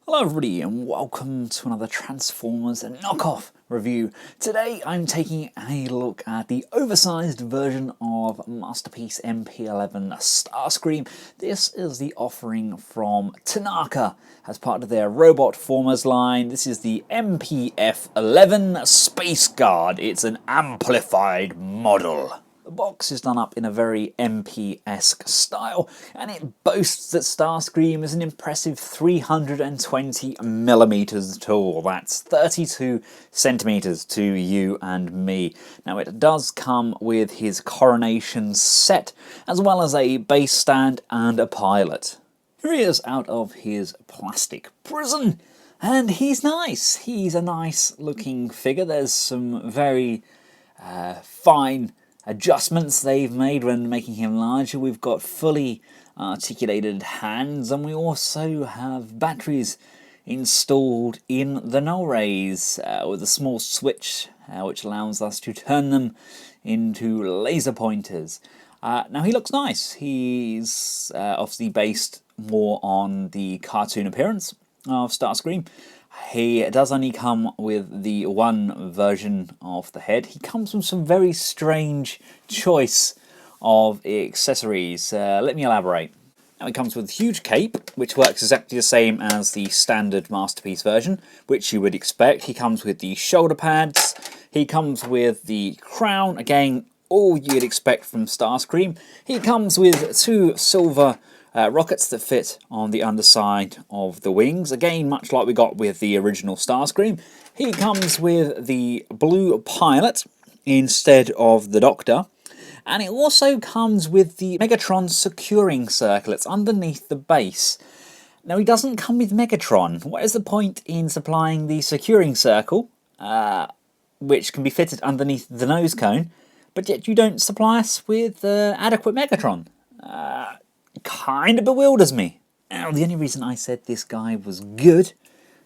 Hello everybody and welcome to another Transformers knockoff review. Today I'm taking a look at the oversized version of Masterpiece MP-11 Starscream. This is the offering from Tanaka as part of their Robot Formers line. This is the MPF-11 Space Guard. It's an amplified model. The box is done up in a very MP-esque style, and it boasts that Starscream is an impressive 320mm tall. That's 32 centimeters to you and me. Now it does come with his coronation set, as well as a base stand and a pilot. Here he is out of his plastic prison, and he's nice. He's a nice looking figure. There's some very fine adjustments they've made when making him larger. We've got fully articulated hands, and we also have batteries installed in the null rays with a small switch which allows us to turn them into laser pointers. Now he looks nice. He's obviously based more on the cartoon appearance of Starscream. He does only come with the one version of the head. He comes with some very strange choice of accessories. Let me elaborate. Now he comes with a huge cape, which works exactly the same as the standard Masterpiece version, which you would expect. He comes with the shoulder pads. He comes with the crown, again, all you'd expect from Starscream. He comes with two silver rockets that fit on the underside of the wings, again much like we got with the original Starscream. He comes with the blue pilot instead of the Doctor, and it also comes with the Megatron securing circle. It's underneath the base. Now he doesn't come with Megatron. What is the point in supplying the securing circle, which can be fitted underneath the nose cone, but yet you don't supply us with adequate Megatron? Kind of bewilders me. Now, the only reason I said this guy was good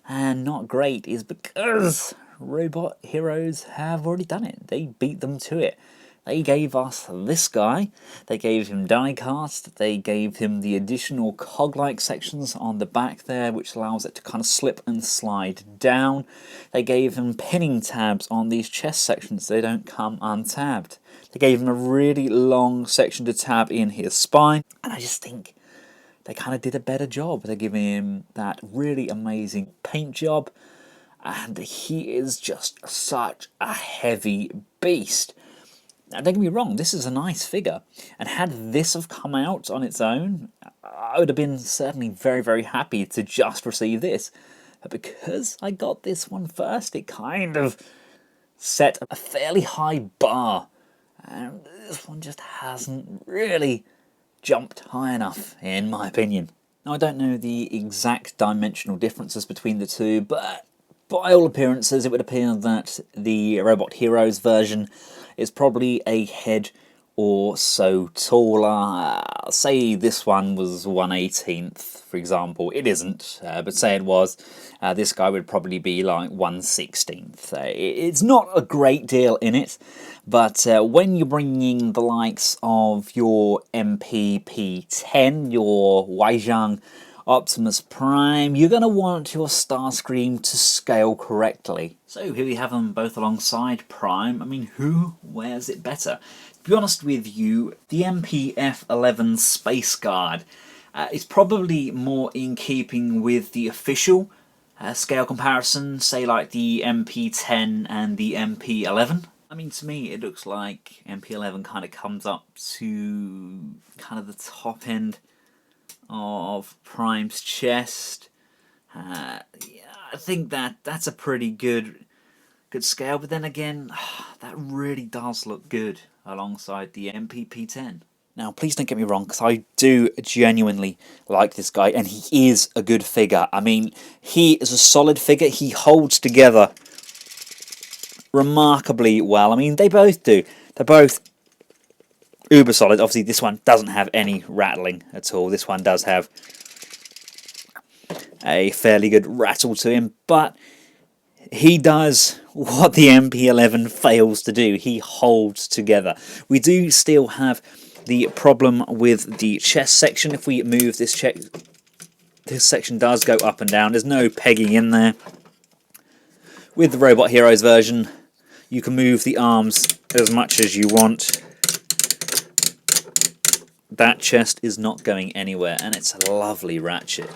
and not great is because Robot Heroes have already done it. They beat them to it. They gave us this guy, they gave him die-cast, they gave him the additional cog-like sections on the back there, which allows it to kind of slip and slide down. They gave him pinning tabs on these chest sections so they don't come untabbed. They gave him a really long section to tab in his spine, and I just think they kind of did a better job. They're giving him that really amazing paint job, and he is just such a heavy beast. Now, don't get me wrong, this is a nice figure, and had this have come out on its own, I would have been certainly very, very happy to just receive this. But because I got this one first, it kind of set a fairly high bar, and this one just hasn't really jumped high enough, in my opinion. Now, I don't know the exact dimensional differences between the two, but by all appearances, it would appear that the Robot Heroes version is probably a head or so taller. Say this one was 1/18th, for example. It isn't, but say it was. This guy would probably be like 1/16th. It's not a great deal in it, but when you're bringing the likes of your MPP-10, your Weijang Optimus Prime, you're going to want your Starscream to scale correctly. So here we have them both alongside Prime. I mean, who wears it better? To be honest with you, the MPF-11 Space Guard is probably more in keeping with the official scale comparison, say like the MP-10 and the MP-11. I mean, to me, it looks like MP-11 kind of comes up to kind of the top end of Prime's chest. Yeah, I think that's a pretty good scale, but then again, that really does look good alongside the MPP-10. Now, please don't get me wrong, because I do genuinely like this guy, and he is a good figure. I mean, he is a solid figure. He holds together remarkably well. I mean, they both do. They're both uber solid. Obviously, this one doesn't have any rattling at all. This one does have a fairly good rattle to him, but he does what the MP-11 fails to do. He holds together. We do still have the problem with the chest section. If we move this this section does go up and down. There's no pegging in there. With the Robot Heroes version, you can move the arms as much as you want. That chest is not going anywhere, and it's a lovely ratchet.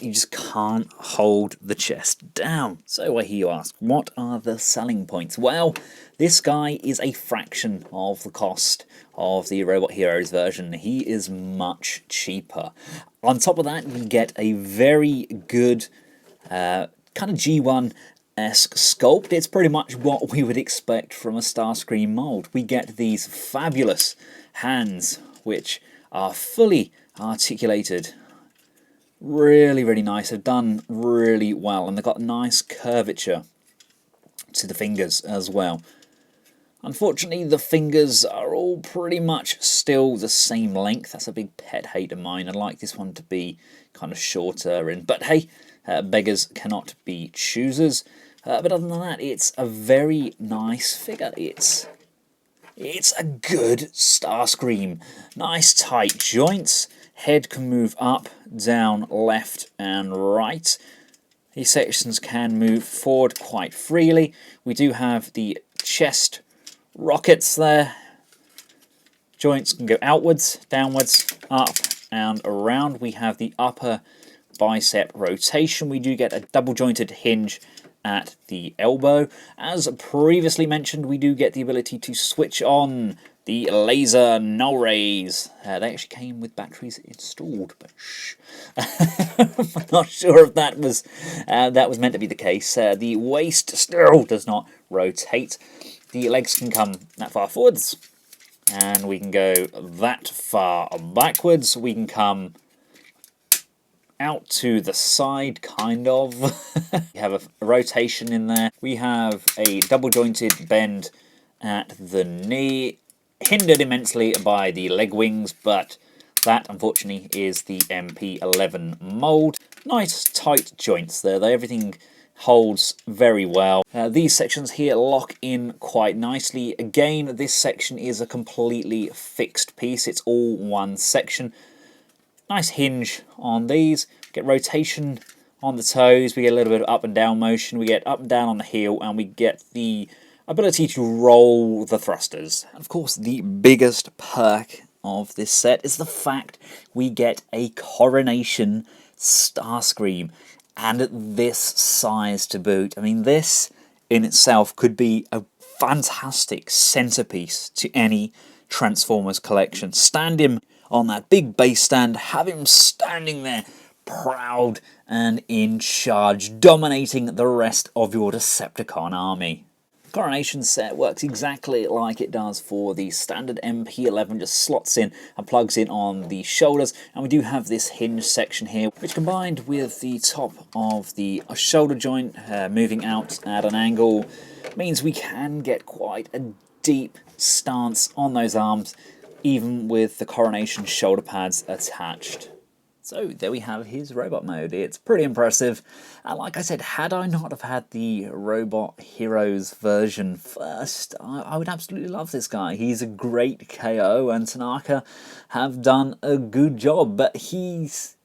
You just can't hold the chest down. So I hear you ask, what are the selling points? Well, this guy is a fraction of the cost of the Robot Heroes version. He is much cheaper. On top of that, we get a very good kind of G1-esque sculpt. It's pretty much what we would expect from a Starscream mold. We get these fabulous hands, which are fully articulated. Really, really nice. They've done really well, and they've got nice curvature to the fingers as well. Unfortunately, the fingers are all pretty much still the same length. That's a big pet hate of mine. I'd like this one to be kind of shorter, but hey, beggars cannot be choosers. But other than that, it's a very nice figure. It's a good Starscream. Nice tight joints. Head can move up, down, left, and right. These sections can move forward quite freely. We do have the chest rockets there. Joints can go outwards, downwards, up, and around. We have the upper bicep rotation. We do get a double jointed hinge at the elbow. As previously mentioned, we do get the ability to switch on the laser null rays. They actually came with batteries installed, but shh. I'm not sure if that was meant to be the case. The waist still does not rotate. The legs can come that far forwards, and we can go that far backwards. We can come out to the side, kind of. We have a rotation in there. We have a double jointed bend at the knee, hindered immensely by the leg wings, but that unfortunately is the MP-11 mold. Nice tight joints there, though. Everything holds very well. These sections here lock in quite nicely. Again, this section is a completely fixed piece. It's all one section. Nice hinge on these. Get rotation on the toes. We get a little bit of up and down motion. We get up and down on the heel, and we get the ability to roll the thrusters. Of course, the biggest perk of this set is the fact we get a Coronation Starscream, and at this size to boot. I mean, this in itself could be a fantastic centerpiece to any Transformers collection. Stand him on that big base stand, have him standing there proud and in charge, dominating the rest of your Decepticon army. The Coronation set works exactly like it does for the standard MP-11, just slots in and plugs in on the shoulders, and we do have this hinge section here, which combined with the top of the shoulder joint moving out at an angle means we can get quite a deep stance on those arms, even with the Coronation shoulder pads attached. So there we have his robot mode. It's pretty impressive. And like I said, had I not have had the Robot Heroes version first, I would absolutely love this guy. He's a great KO, and Tanaka have done a good job, but he's,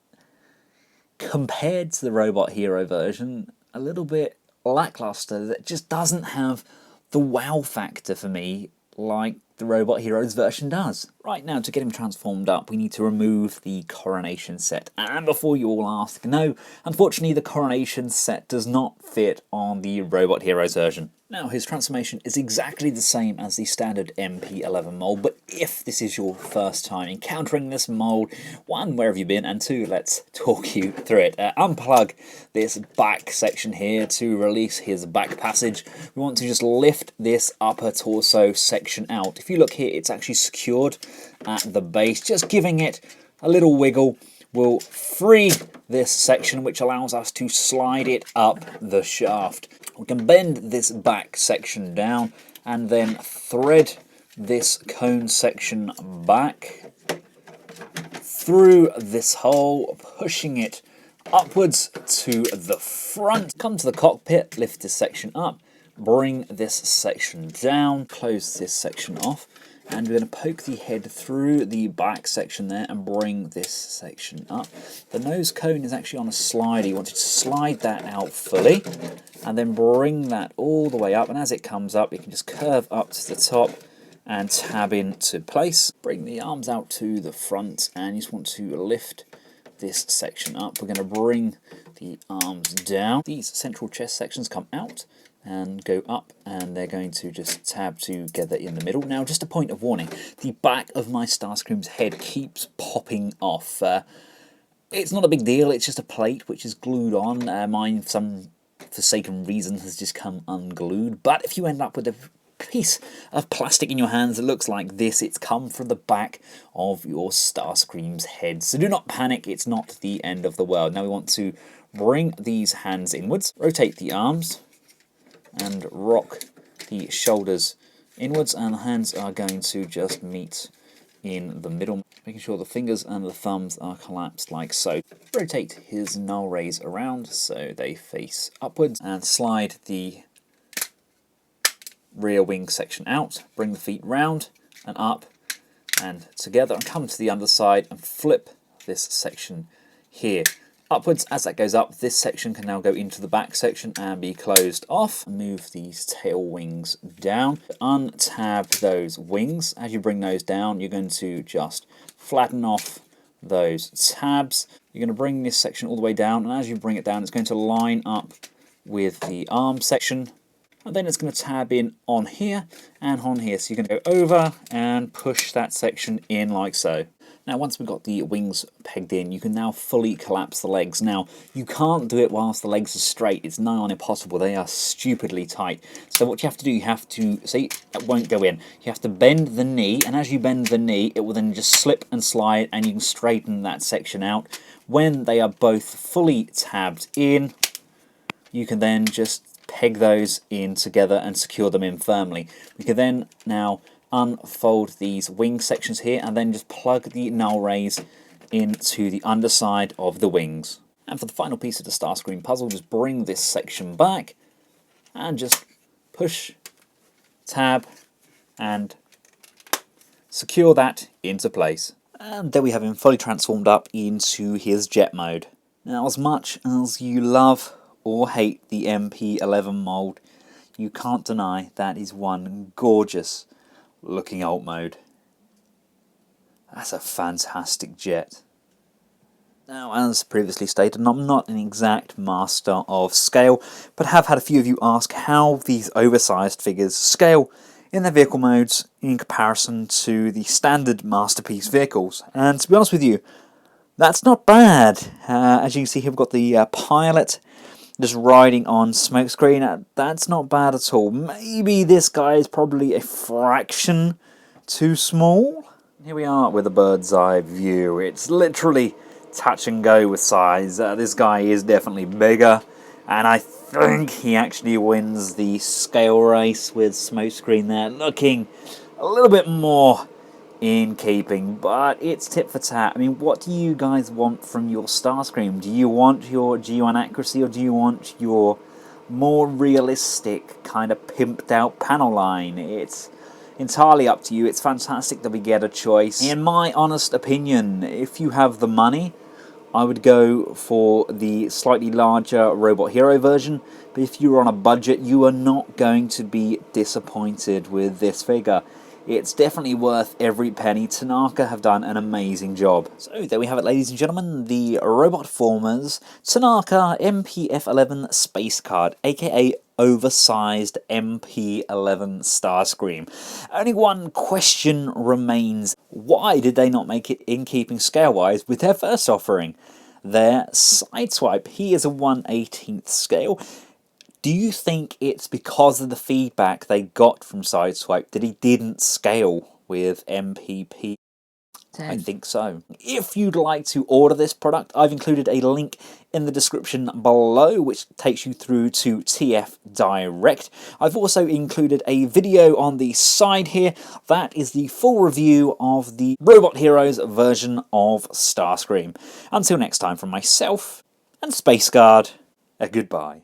compared to the Robot Hero version, a little bit lackluster. That just doesn't have the wow factor for me like the Robot Heroes version does. Right, now to get him transformed up, we need to remove the Coronation set. And before you all ask, no, unfortunately the Coronation set does not fit on the Robot Heroes version. Now, his transformation is exactly the same as the standard MP-11 mold, but if this is your first time encountering this mold, one, where have you been, and two, let's talk you through it. Unplug this back section here to release his back passage. We want to just lift this upper torso section out. If you look here, it's actually secured at the base. Just giving it a little wiggle will free this section, which allows us to slide it up the shaft. We can bend this back section down and then thread this cone section back through this hole, pushing it upwards to the front. Come to the cockpit, lift this section up, bring this section down, close this section off, and we're going to poke the head through the back section there and bring this section up. The nose cone is actually on a slider. You want to slide that out fully and then bring that all the way up, and as it comes up you can just curve up to the top and tab into place. Bring the arms out to the front and you just want to lift this section up. We're going to bring the arms down. These central chest sections come out and go up, and they're going to just tab together in the middle. Now, just a point of warning, the back of my Starscream's head keeps popping off. It's not a big deal, it's just a plate which is glued on. Mine, for some forsaken reason, has just come unglued, but if you end up with a piece of plastic in your hands that looks like this, it's come from the back of your Starscream's head. So do not panic, it's not the end of the world. Now we want to bring these hands inwards, rotate the arms, and rock the shoulders inwards, and the hands are going to just meet in the middle, making sure the fingers and the thumbs are collapsed like so. Rotate his null rays around so they face upwards, and slide the rear wing section out. Bring the feet round and up and together, and come to the underside and flip this section here upwards. As that goes up, this section can now go into the back section and be closed off. Move these tail wings down. Untab those wings. As you bring those down, you're going to just flatten off those tabs. You're going to bring this section all the way down, and as you bring it down, it's going to line up with the arm section. And then it's going to tab in on here and on here. So you're going to go over and push that section in like so. Now, once we've got the wings pegged in, you can now fully collapse the legs. Now, you can't do it whilst the legs are straight. It's nigh on impossible. They are stupidly tight. So what you have to do, you have to, see, it won't go in. You have to bend the knee, and as you bend the knee, it will then just slip and slide, and you can straighten that section out. When they are both fully tabbed in, you can then just peg those in together and secure them in firmly. We can then now unfold these wing sections here and then just plug the null rays into the underside of the wings. And for the final piece of the Starscream puzzle, just bring this section back and just push, tab, and secure that into place. And there we have him fully transformed up into his jet mode. Now, as much as you love or hate the MP-11 mould, you can't deny that is one gorgeous looking alt mode. That's a fantastic jet. Now, as previously stated, I'm not an exact master of scale, but have had a few of you ask how these oversized figures scale in their vehicle modes in comparison to the standard Masterpiece vehicles. And to be honest with you, that's not bad. As you can see here, we've got the pilot just riding on Smokescreen. That's not bad at all. Maybe this guy is probably a fraction too small. Here we are with a bird's eye view. It's literally touch and go with size. This guy is definitely bigger, and I think he actually wins the scale race with Smokescreen there, looking a little bit more in keeping, but it's tit for tat. I mean, what do you guys want from your Starscream? Do you want your G1 accuracy, or do you want your more realistic, kind of pimped out panel line? It's entirely up to you. It's fantastic that we get a choice. In my honest opinion, if you have the money, I would go for the slightly larger Robot Hero version, but if you're on a budget, you are not going to be disappointed with this figure. It's definitely worth every penny. Tanaka have done an amazing job. So there we have it, ladies and gentlemen, the Robot Formers Tanaka MPF-11 Space Card, aka Oversized MP-11 Starscream. Only one question remains: why did they not make it in keeping scale-wise with their first offering? Their Sideswipe, he is a 1/18th scale. Do you think it's because of the feedback they got from Sideswipe that he didn't scale with MPP? 10. I think so. If you'd like to order this product, I've included a link in the description below which takes you through to TF Direct. I've also included a video on the side here. That is the full review of the Robot Heroes version of Starscream. Until next time, from myself and Space Guard, a goodbye.